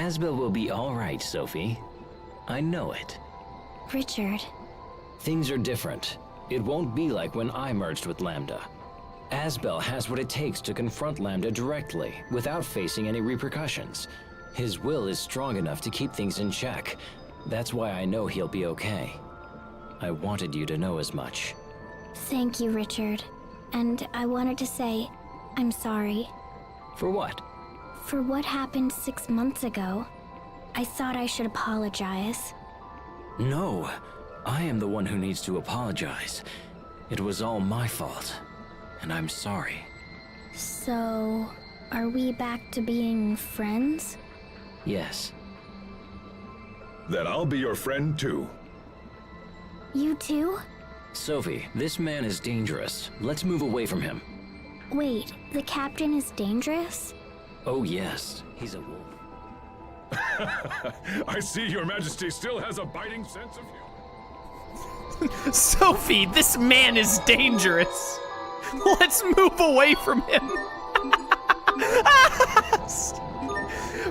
Asbel will be all right, Sophie. I know it. Richard. Things are different. It won't be like when I merged with Lambda. Asbel has what it takes to confront Lambda directly, without facing any repercussions. His will is strong enough to keep things in check. That's why I know he'll be okay. I wanted you to know as much. Thank you, Richard. And I wanted to say, I'm sorry. For what? For what happened 6 months ago. I thought I should apologize. No, I am the one who needs to apologize. It was all my fault, and I'm sorry. So, are we back to being friends? Yes. Then I'll be your friend too. You too? Sophie, this man is dangerous. Let's move away from him. Wait, the captain is dangerous? Oh yes, he's a wolf. I see your majesty still has a biting sense of humor. Sophie, this man is dangerous. Let's move away from him.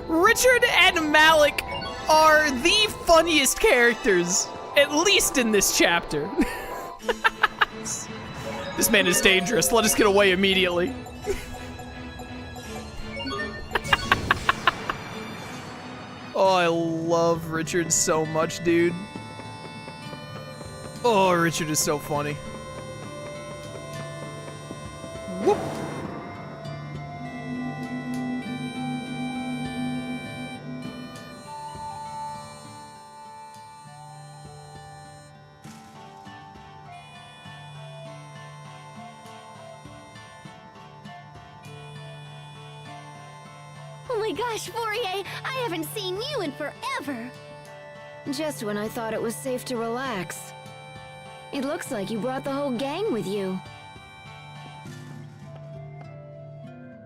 Richard and Malik are the funniest characters, at least in this chapter. This man is dangerous. Let us get away immediately. Oh, I love Richard so much, dude. Oh, Richard is so funny. Whoop. Oh my gosh, Fourier, I haven't seen you in forever. Just when I thought it was safe to relax. It looks like you brought the whole gang with you.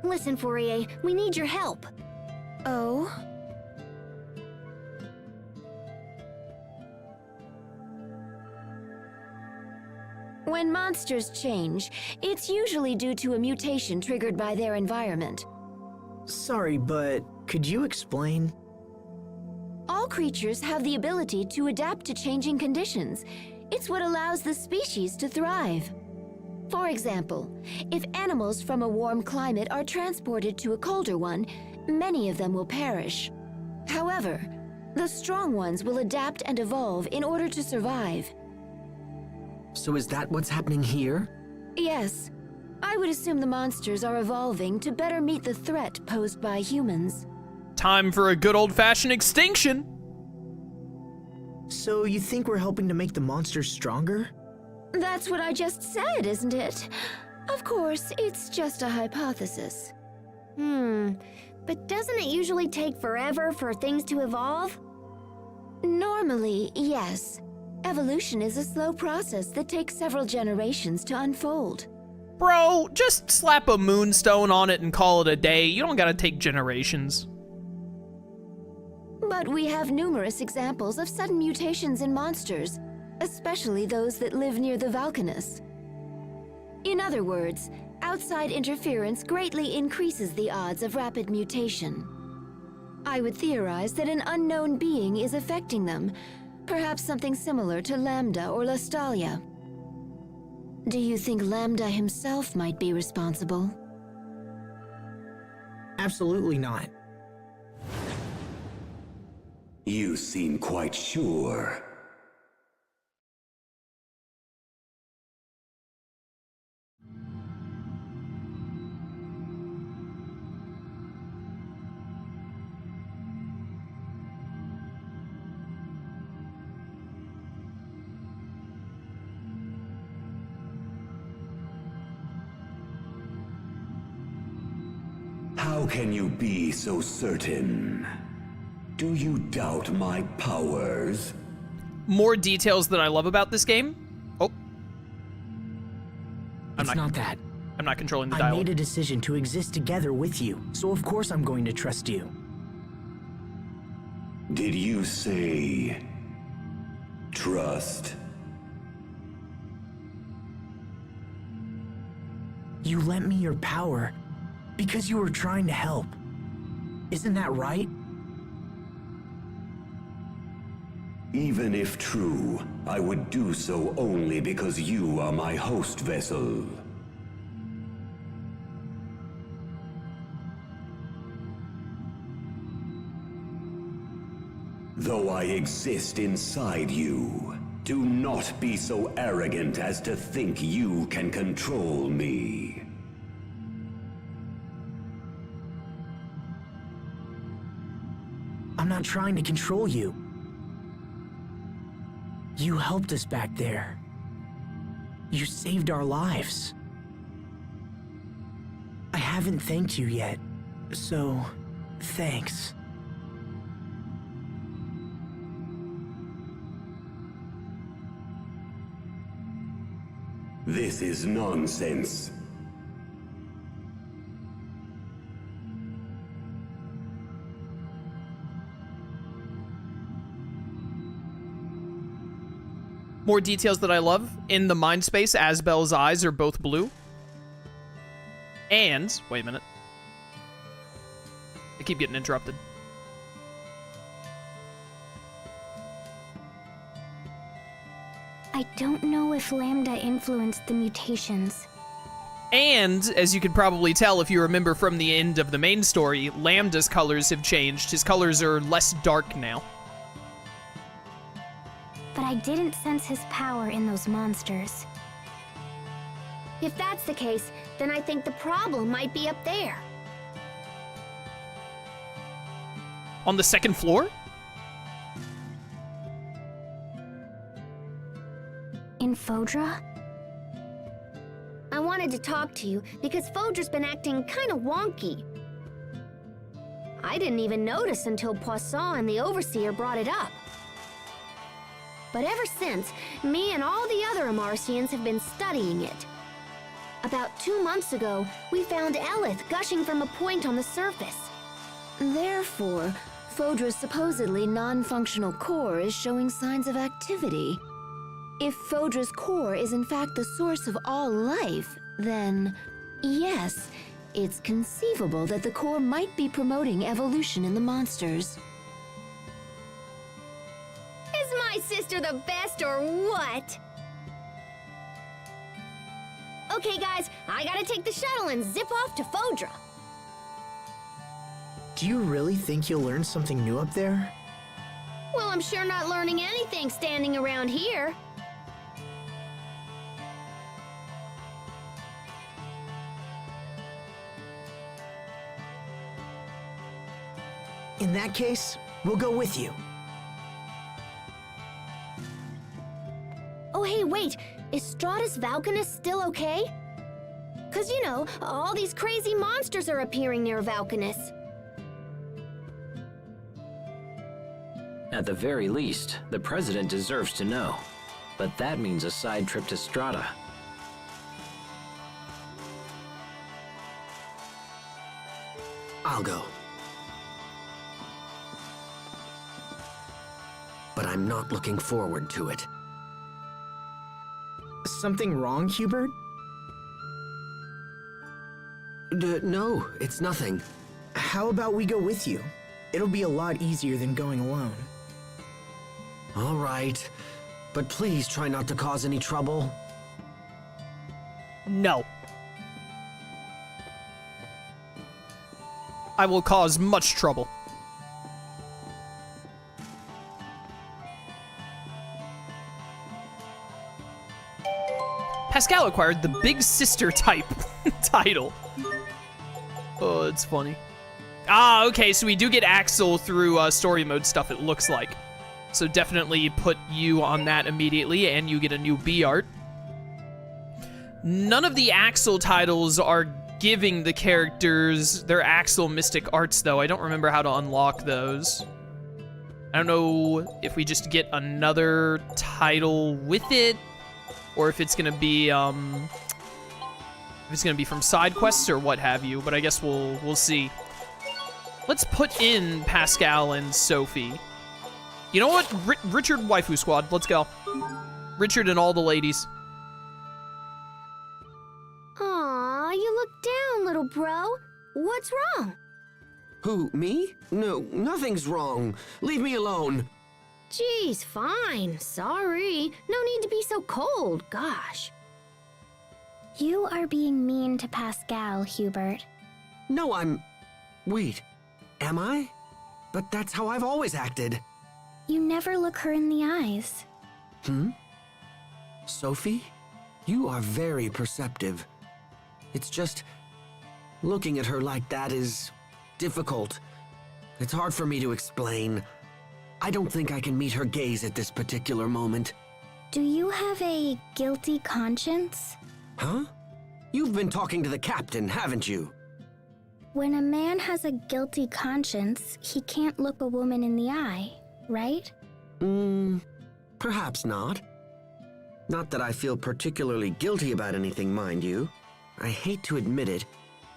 Listen, Fourier, we need your help. Oh? When monsters change, it's usually due to a mutation triggered by their environment. Sorry, but could you explain? All creatures have the ability to adapt to changing conditions. It's what allows the species to thrive. For example, if animals from a warm climate are transported to a colder one, many of them will perish. However, the strong ones will adapt and evolve in order to survive. So is that what's happening here? Yes. I would assume the monsters are evolving to better meet the threat posed by humans. Time for a good old-fashioned extinction. So you think we're helping to make the monsters stronger? That's what I just said, isn't it? Of course, it's just a hypothesis. But doesn't it usually take forever for things to evolve? Normally, yes. Evolution is a slow process that takes several generations to unfold. Bro, just slap a moonstone on it and call it a day. You don't gotta take generations. But we have numerous examples of sudden mutations in monsters, especially those that live near the Valkanus. In other words, outside interference greatly increases the odds of rapid mutation. I would theorize that an unknown being is affecting them, perhaps something similar to Lambda or Lastalia. Do you think Lambda himself might be responsible? Absolutely not. You seem quite sure. How can you be so certain? Do you doubt my powers? More details that I love about this game. Oh. It's not that. I'm not controlling the I dialogue. made a decision to exist together with you, so of course I'm going to trust you. Did you say trust? You lent me your power because you were trying to help. Isn't that right? Even if true, I would do so only because you are my host vessel. Though I exist inside you, do not be so arrogant as to think you can control me. I'm not trying to control you. You helped us back there. You saved our lives. I haven't thanked you yet, so thanks. This is nonsense. More details that I love. In the mind space, Asbel's eyes are both blue. And, wait a minute. I keep getting interrupted. I don't know if Lambda influenced the mutations. And, as you can probably tell if you remember from the end of the main story, Lambda's colors have changed. His colors are less dark now. But I didn't sense his power in those monsters. If that's the case, then I think the problem might be up there. On the second floor? In Fodra? I wanted to talk to you because Fodra's been acting kind of wonky. I didn't even notice until Poisson and the Overseer brought it up. But ever since, me and all the other Amarcians have been studying it. About 2 months ago, we found Elith gushing from a point on the surface. Therefore, Fodra's supposedly non-functional core is showing signs of activity. If Fodra's core is in fact the source of all life, then yes, it's conceivable that the core might be promoting evolution in the monsters. Is my sister the best or what? Okay guys, I gotta take the shuttle and zip off to Fodra. Do you really think you'll learn something new up there? Well, I'm sure not learning anything standing around here. In that case, we'll go with you. Oh hey, wait, is Stratus Valkanus still okay? 'Cause you know, all these crazy monsters are appearing near Valkanus. At the very least, the president deserves to know. But that means a side trip to Strata. I'll go. But I'm not looking forward to it. Something wrong, Hubert? No, it's nothing. How about we go with you? It'll be a lot easier than going alone. All right, but please try not to cause any trouble. No. I will cause much trouble. Pascal acquired the Big Sister type title. Oh, it's funny. Ah, okay, so we do get Axel through story mode stuff, it looks like. So definitely put you on that immediately, and you get a new B art. None of the Axel titles are giving the characters their Axel Mystic arts, though. I don't remember how to unlock those. I don't know if we just get another title with it, or if it's gonna be from side quests or what have you. But I guess we'll see. Let's put in Pascal and Sophie. You know what? Richard Waifu Squad. Let's go. Richard and all the ladies. Aw, you look down, little bro. What's wrong? Who, me? No, nothing's wrong. Leave me alone. Geez, fine. Sorry. No need to be so cold, gosh. You are being mean to Pascal, Hubert. No, Wait, am I? But that's how I've always acted. You never look her in the eyes. Sophie? You are very perceptive. It's just... looking at her like that is... difficult. It's hard for me to explain. I don't think I can meet her gaze at this particular moment. Do you have a guilty conscience? Huh? You've been talking to the captain, haven't you? When a man has a guilty conscience, he can't look a woman in the eye, right? Perhaps not. Not that I feel particularly guilty about anything, mind you. I hate to admit it,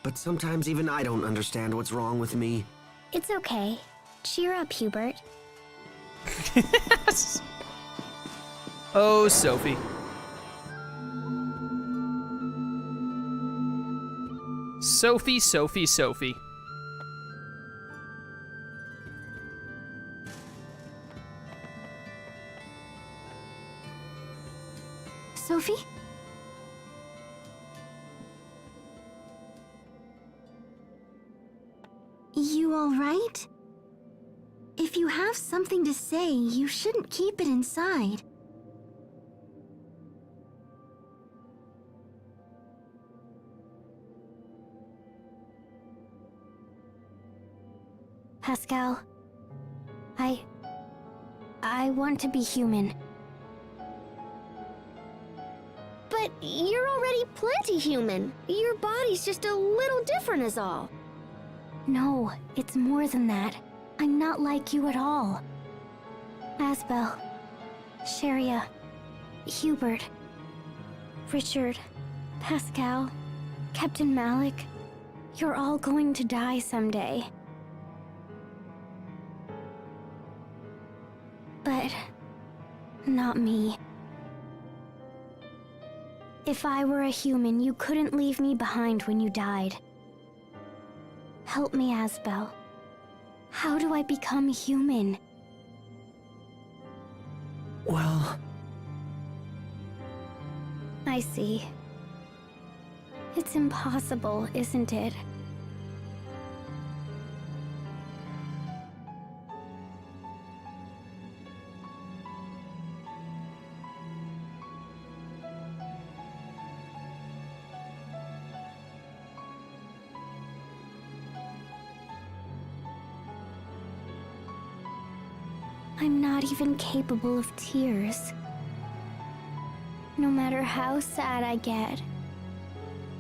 but sometimes even I don't understand what's wrong with me. It's okay. Cheer up, Hubert. Oh, Sophie. Sophie, Sophie, Sophie. Sophie? You all right? If you have something to say, you shouldn't keep it inside. Pascal, I want to be human. But you're already plenty human. Your body's just a little different is all. No, it's more than that. I'm not like you at all. Asbel, Sharia, Hubert, Richard, Pascal, Captain Malik, you're all going to die someday. But not me. If I were a human, you couldn't leave me behind when you died. Help me, Asbel. How do I become human? Well... I see. It's impossible, isn't it? I'm not even capable of tears. No matter how sad I get,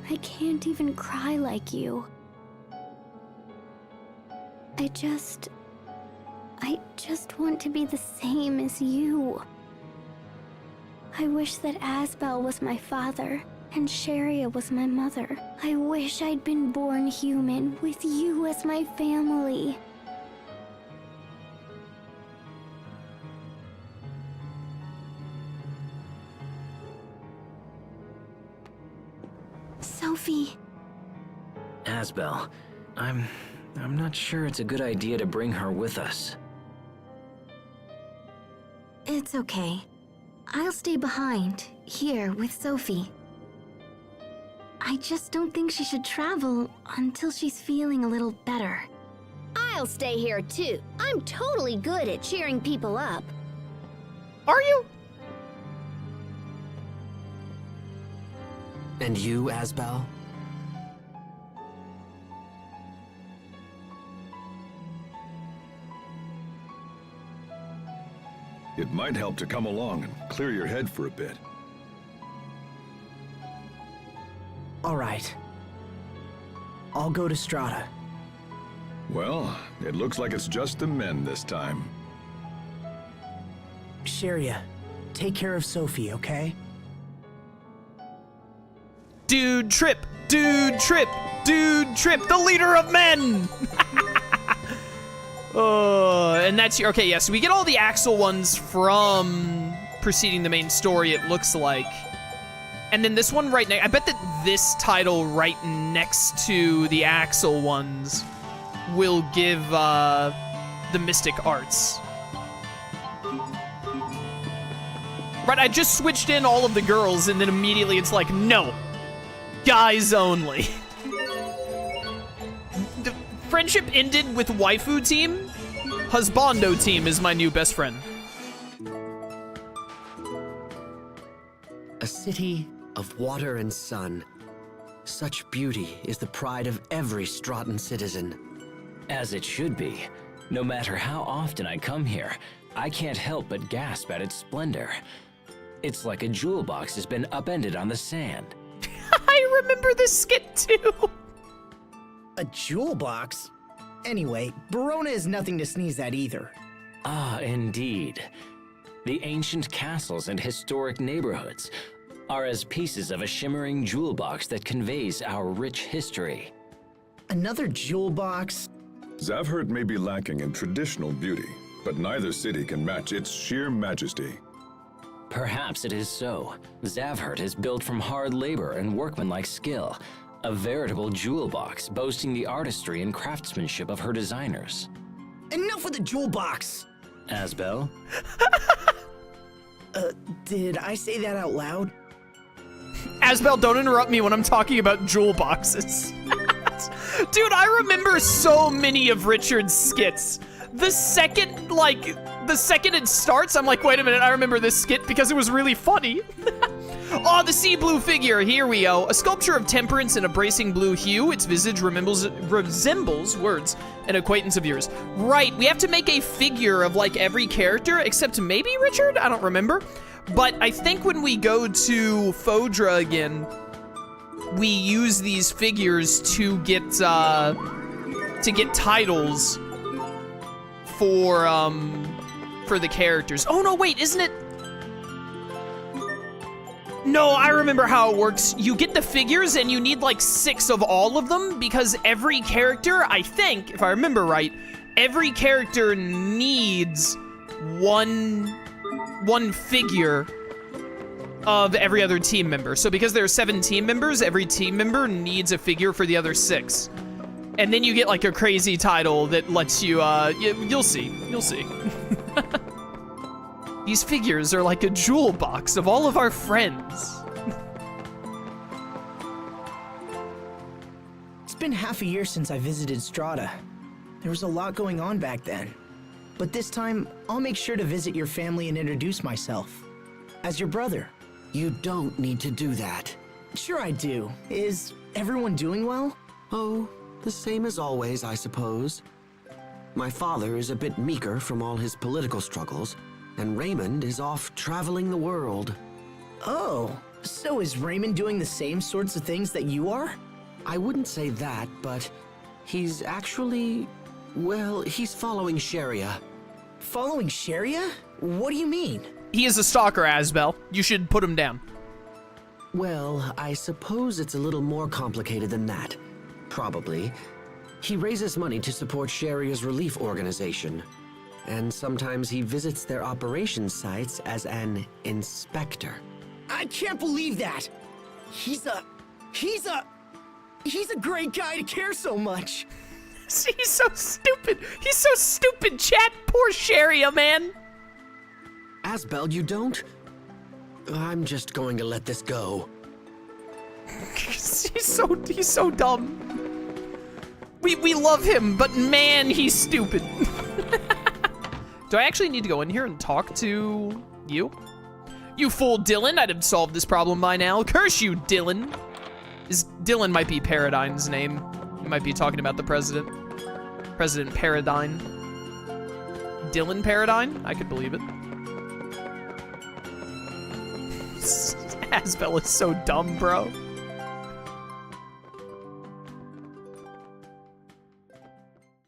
I can't even cry like you. I just want to be the same as you. I wish that Asbel was my father and Sharia was my mother. I wish I'd been born human with you as my family. Sophie. Asbel, I'm not sure it's a good idea to bring her with us. It's okay. I'll stay behind, here with Sophie. I just don't think she should travel until she's feeling a little better. I'll stay here too. I'm totally good at cheering people up. Are you? And you, Asbel? It might help to come along and clear your head for a bit. All right. I'll go to Strata. Well, it looks like it's just the men this time. Sharia, take care of Sophie, okay? Dude Trip, Dude Trip, Dude Trip, the leader of men! And that's your, okay, yeah, so we get all the Axel ones from preceding the main story, it looks like. And then this one right next, I bet that this title right next to the Axel ones will give the Mystic Arts. Right, I just switched in all of the girls, and then immediately it's like, no. Guys only. The friendship ended with waifu team. Husbando team is my new best friend. A city of water and sun. Such beauty is the pride of every Stratton citizen. As it should be. No matter how often I come here, I can't help but gasp at its splendor. It's like a jewel box has been upended on the sand. I remember this skit too. A jewel box? Anyway, Verona is nothing to sneeze at either. Ah, indeed. The ancient castles and historic neighborhoods are as pieces of a shimmering jewel box that conveys our rich history. Another jewel box? Zavhert may be lacking in traditional beauty, but neither city can match its sheer majesty. Perhaps it is so. Zavhert is built from hard labor and workmanlike skill, a veritable jewel box boasting the artistry and craftsmanship of her designers. Enough with the jewel box! Asbel? Did I say that out loud? Asbel, don't interrupt me when I'm talking about jewel boxes. Dude, I remember so many of Richard's skits. The second it starts, I'm like, wait a minute, I remember this skit because it was really funny. Oh, the sea blue figure, here we go. A sculpture of temperance in a bracing blue hue. Its visage resembles words, an acquaintance of yours. Right, we have to make a figure of like every character, except maybe Richard? I don't remember. But I think when we go to Fodra again, we use these figures to get titles for the characters. Oh no, wait, isn't it? No, I remember how it works. You get the figures and you need like 6 of all of them because every character, I think, if I remember right, every character needs one figure of every other team member. So because there are 7 team members, every team member needs a figure for the other 6. And then you get like a crazy title that lets you, you'll see. These figures are like a jewel box of all of our friends. It's been half a year since I visited Strata. There was a lot going on back then. But this time, I'll make sure to visit your family and introduce myself. As your brother. You don't need to do that. Sure I do. Is everyone doing well? Oh, the same as always, I suppose. My father is a bit meeker from all his political struggles, and Raymond is off traveling the world. Oh, so is Raymond doing the same sorts of things that you are? I wouldn't say that, but he's actually, well, he's following Sharia. Following Sharia? What do you mean? He is a stalker, Asbel. You should put him down. Well, I suppose it's a little more complicated than that. Probably. He raises money to support Sharia's relief organization. And sometimes he visits their operations sites as an inspector. I can't believe that! He's a great guy to care so much! He's so stupid! He's so stupid, chat! Poor Sharia, man! Asbel, you don't? I'm just going to let this go. He's so dumb. We love him, but man, he's stupid. Do I actually need to go in here and talk to you? You fool, Dylan. I'd have solved this problem by now. Curse you, Dylan. Dylan might be Paradine's name. You might be talking about the president. President Paradine. Dylan Paradine? I could believe it. Asbel is so dumb, bro.